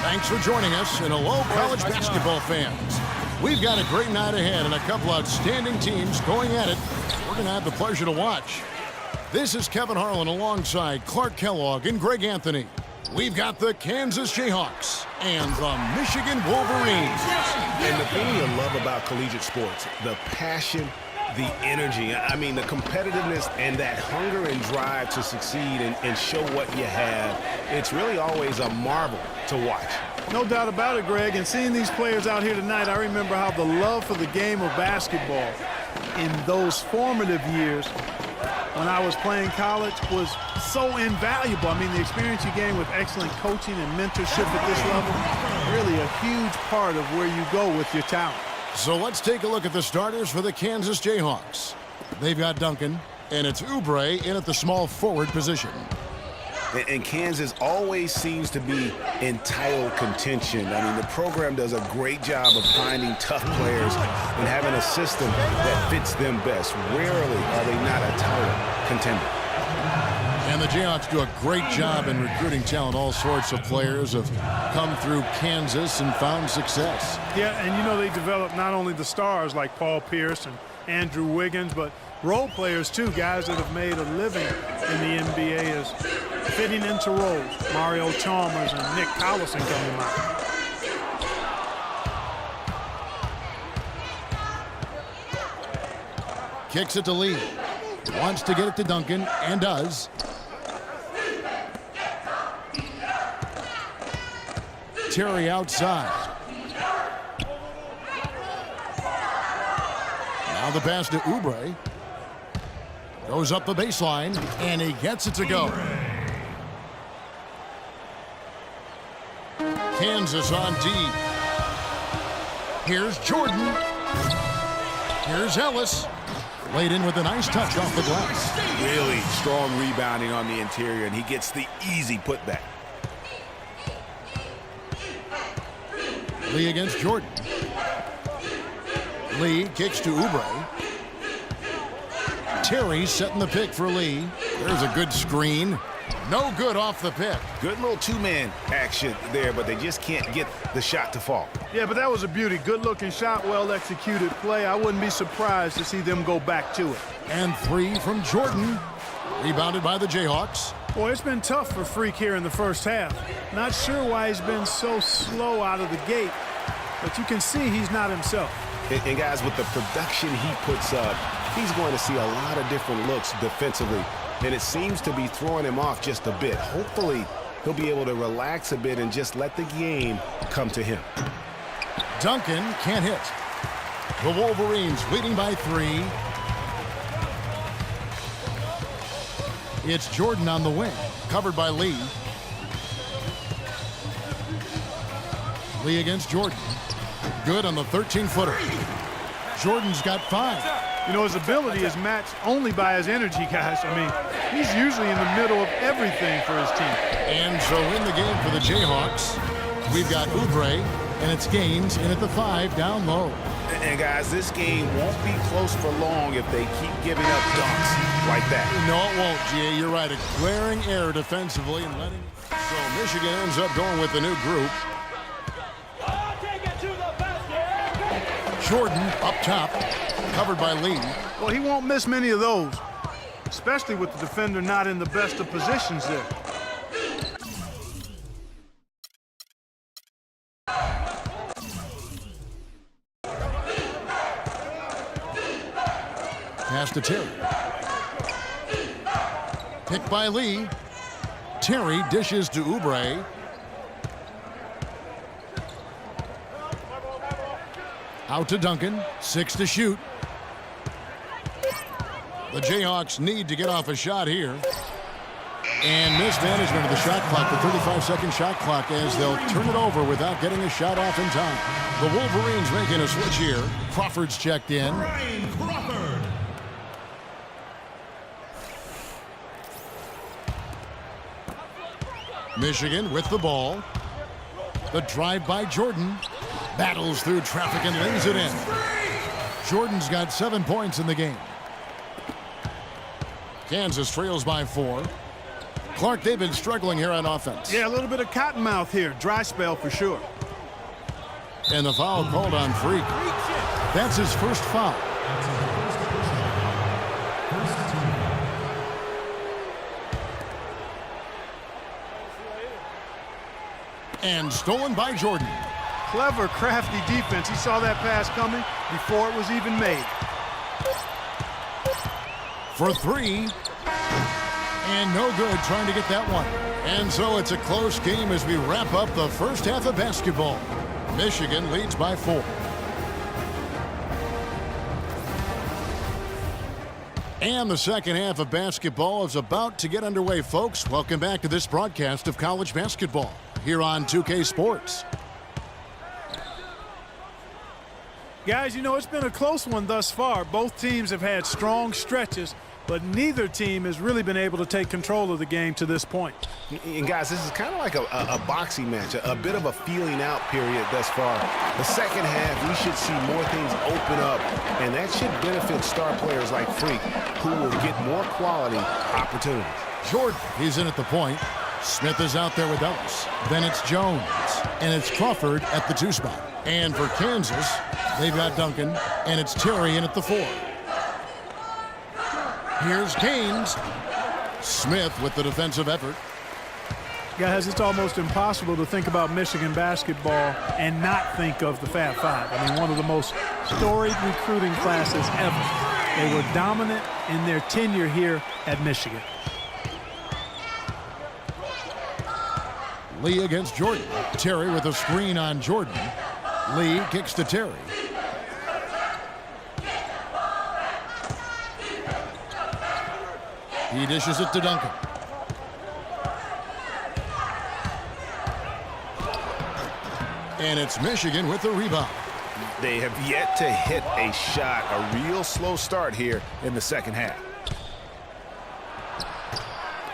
Thanks for joining us, and hello, college basketball fans. We've got a great night ahead and a couple outstanding teams going at it. We're going to have the pleasure to watch. This is Kevin Harlan alongside Clark Kellogg and Greg Anthony. We've got the Kansas Jayhawks and the Michigan Wolverines. And the thing you love about collegiate sports, the passion, the energy, I mean the competitiveness and that hunger and drive to succeed and show what you have, it's really always a marvel to watch. No doubt about it, Greg. And seeing these players out here tonight, I remember how the love for the game of basketball in those formative years when I was playing college was so invaluable. I mean, the experience you gain with excellent coaching and mentorship at this level, really a huge part of where you go with your talent. So let's take a look at the starters for the Kansas Jayhawks. They've got Duncan, and it's Oubre in at the small forward position. And Kansas always seems to be in title contention. I mean, the program does a great job of finding tough players and having a system that fits them best. Rarely are they not a title contender. And the Jayhawks do a great job in recruiting talent. All sorts of players have come through Kansas and found success. Yeah, and you know they develop not only the stars like Paul Pierce and Andrew Wiggins, but role players too, guys that have made a living in the NBA as fitting into roles. Mario Chalmers and Nick Collison come to mind. Kicks it to Lee. Wants to get it to Duncan, and does. Terry outside. Now the pass to Oubre. Goes up the baseline, and he gets it to go. Kansas on D. Here's Jordan. Here's Ellis. Laid in with a nice touch off the glass. Really strong rebounding on the interior, and he gets the easy putback. Lee against Jordan. Lee kicks to Oubre. Terry setting the pick for Lee. There's a good screen. No good off the pick. Good little two-man action there, but they just can't get the shot to fall. Yeah, but that was a beauty. Good-looking shot, well-executed play. I wouldn't be surprised to see them go back to it. And three from Jordan. Rebounded by the Jayhawks. Boy, it's been tough for Freak here in the first half. Not sure why he's been so slow out of the gate, but you can see he's not himself. And guys, with the production he puts up, he's going to see a lot of different looks defensively, and it seems to be throwing him off just a bit. Hopefully, he'll be able to relax a bit and just let the game come to him. Duncan can't hit. The Wolverines leading by 3. It's Jordan on the wing, covered by Lee. Lee against Jordan. Good on the 13-footer. Jordan's got 5. You know, his ability is matched only by his energy, guys. I mean, he's usually in the middle of everything for his team. And so in the game for the Jayhawks, we've got Oubre, and it's Gaines in at the 5 down low. And guys, this game won't be close for long if they keep giving up dunks like that. No, it won't, G.A. You're right. A glaring error defensively and letting. So Michigan ends up going with the new group. Jordan up top, covered by Lee. Well, he won't miss many of those, especially with the defender not in the best of positions there. Pass to Terry. Picked by Lee. Terry dishes to Oubre. Out to Duncan. 6 to shoot. The Jayhawks need to get off a shot here. And mismanagement of the shot clock, the 35-second shot clock, as they'll turn it over without getting a shot off in time. The Wolverines making a switch here. Crawford's checked in. Michigan with the ball. The drive by Jordan. Battles through traffic and lays it in. Jordan's got 7 points in the game. Kansas trails by 4. Clark, they've been struggling here on offense. Yeah, a little bit of cottonmouth here. Dry spell for sure. And the foul called on Freak. That's his first foul. And stolen by Jordan. Clever, crafty defense. He saw that pass coming before it was even made. For three. And no good trying to get that one. And so it's a close game as we wrap up the first half of basketball. Michigan leads by 4. And the second half of basketball is about to get underway, folks. Welcome back to this broadcast of college basketball here on 2K Sports. Guys, you know, it's been a close one thus far. Both teams have had strong stretches, but neither team has really been able to take control of the game to this point. And guys, this is kind of like a boxing match, a bit of a feeling out period thus far. The second half, we should see more things open up, and that should benefit star players like Freak, who will get more quality opportunities. Jordan, he's in at the point. Smith is out there with Ellis. Then it's Jones, and it's Crawford at the 2 spot. And for Kansas, they've got Duncan, and it's Terry in at the 4. Here's Gaines. Smith with the defensive effort. Guys, it's almost impossible to think about Michigan basketball and not think of the Fab Five. I mean, one of the most storied recruiting classes ever. They were dominant in their tenure here at Michigan. Lee against Jordan. Terry with a screen on Jordan. Lee kicks to Terry. He dishes it to Duncan. And it's Michigan with the rebound. They have yet to hit a shot, a real slow start here in the second half.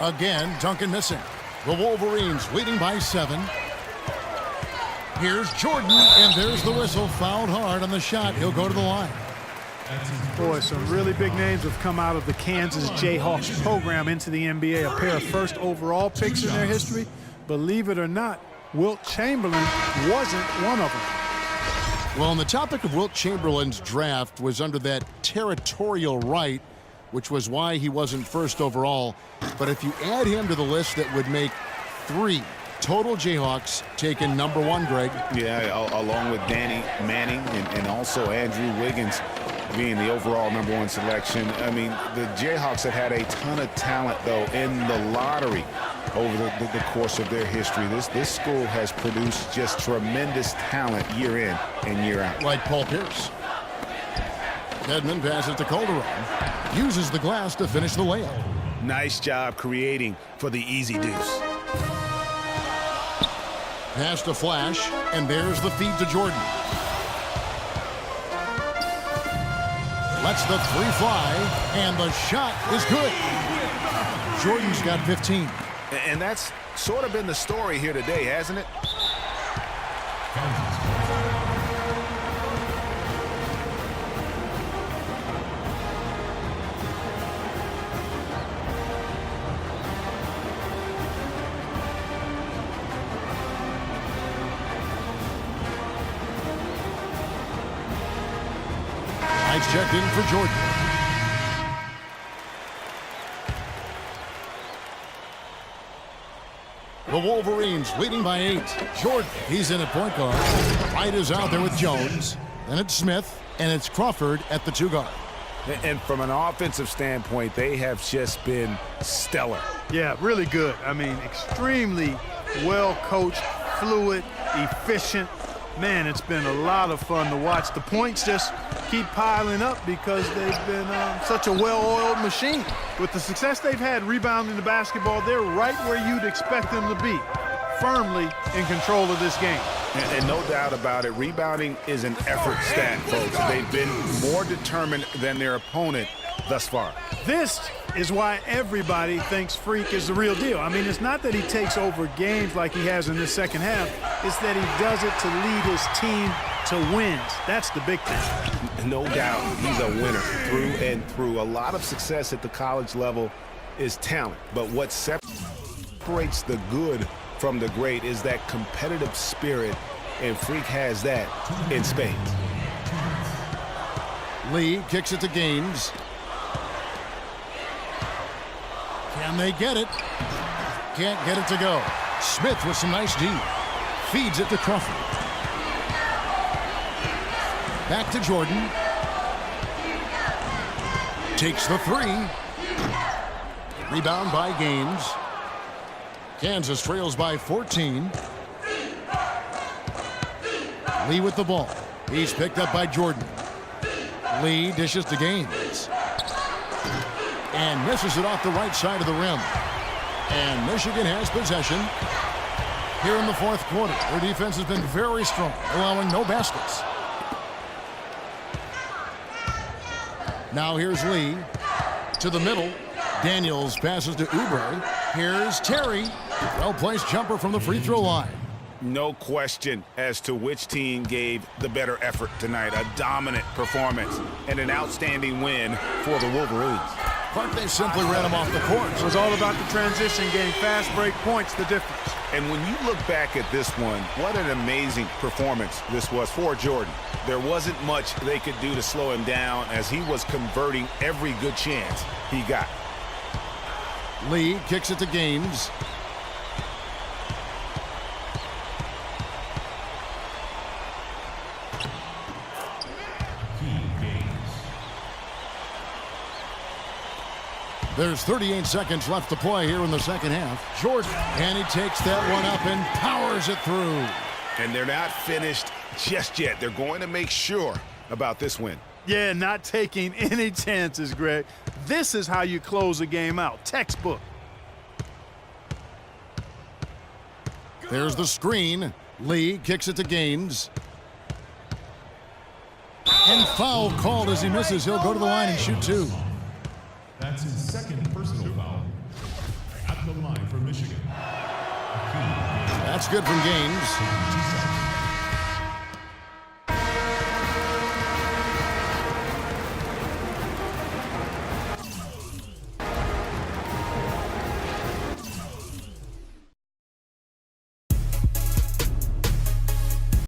Again, Duncan missing. The Wolverines leading by 7. Here's Jordan, and there's the whistle. Fouled hard on the shot. He'll go to the line. Boy, some really big names have come out of the Kansas Jayhawks program into the NBA. A pair of first overall picks in their history. Believe it or not, Wilt Chamberlain wasn't one of them. Well, on the topic of Wilt Chamberlain's draft was under that territorial right, which was why he wasn't first overall. But if you add him to the list, that would make 3 total Jayhawks taken number 1, Greg. Yeah, along with Danny Manning and also Andrew Wiggins being the overall number 1 selection. I mean, the Jayhawks have had a ton of talent, though, in the lottery over the course of their history. This school has produced just tremendous talent year in and year out. Like Paul Pierce. Edmond passes to Calderon. Uses the glass to finish the layup. Nice job creating for the easy deuce. Pass to Flash, and there's the feed to Jordan. Lets the 3 fly, and the shot is good. Jordan's got 15. And that's sort of been the story here today, hasn't it? Nice checked in for Jordan. The Wolverines leading by 8. Jordan, he's in at point guard. Wright is out there with Jones. Then it's Smith, and it's Crawford at the 2 guard. And from an offensive standpoint, they have just been stellar. Yeah, really good. I mean, extremely well coached, fluid, efficient. Man, it's been a lot of fun to watch. The points just keep piling up because they've been such a well-oiled machine. With the success they've had rebounding the basketball, they're right where you'd expect them to be, firmly in control of this game. And no doubt about it, rebounding is an effort stat, folks. They've been more determined than their opponent thus far. This is why everybody thinks Freak is the real deal. I mean, it's not that he takes over games like he has in this second half. It's that he does it to lead his team to wins. That's the big thing. No doubt he's a winner through and through. A lot of success at the college level is talent, but what separates separates the good from the great is that competitive spirit, and Freak has that in spades. Lee kicks it to Gaines. Can they get it? Can't get it to go. Smith with some nice D. Feeds it to Crawford. Back to Jordan. Takes the three. Rebound by Gaines. Kansas trails by 14. Lee with the ball. He's picked up by Jordan. Lee dishes to Gaines. And misses it off the right side of the rim. And Michigan has possession here in the fourth quarter. Their defense has been very strong, allowing no baskets. Now here's Lee to the middle. Daniels passes to Oubre. Here's Terry. Well-placed jumper from the free throw line. No question as to which team gave the better effort tonight. A dominant performance and an outstanding win for the Wolverines. But they simply ran him off the court. It was all about the transition game. Fast break points, the difference. And when you look back at this one, what an amazing performance this was for Jordan. There wasn't much they could do to slow him down as he was converting every good chance he got. Lee kicks it to Gaines. There's 38 seconds left to play here in the second half. Jordan, and he takes that one up and powers it through. And they're not finished just yet. They're going to make sure about this win. Yeah, not taking any chances, Greg. This is how you close a game out. Textbook. There's the screen. Lee kicks it to Gaines. And foul called as he misses. He'll go to the line and shoot two. That's his second personal foul at the line for Michigan. That's good from Gaines.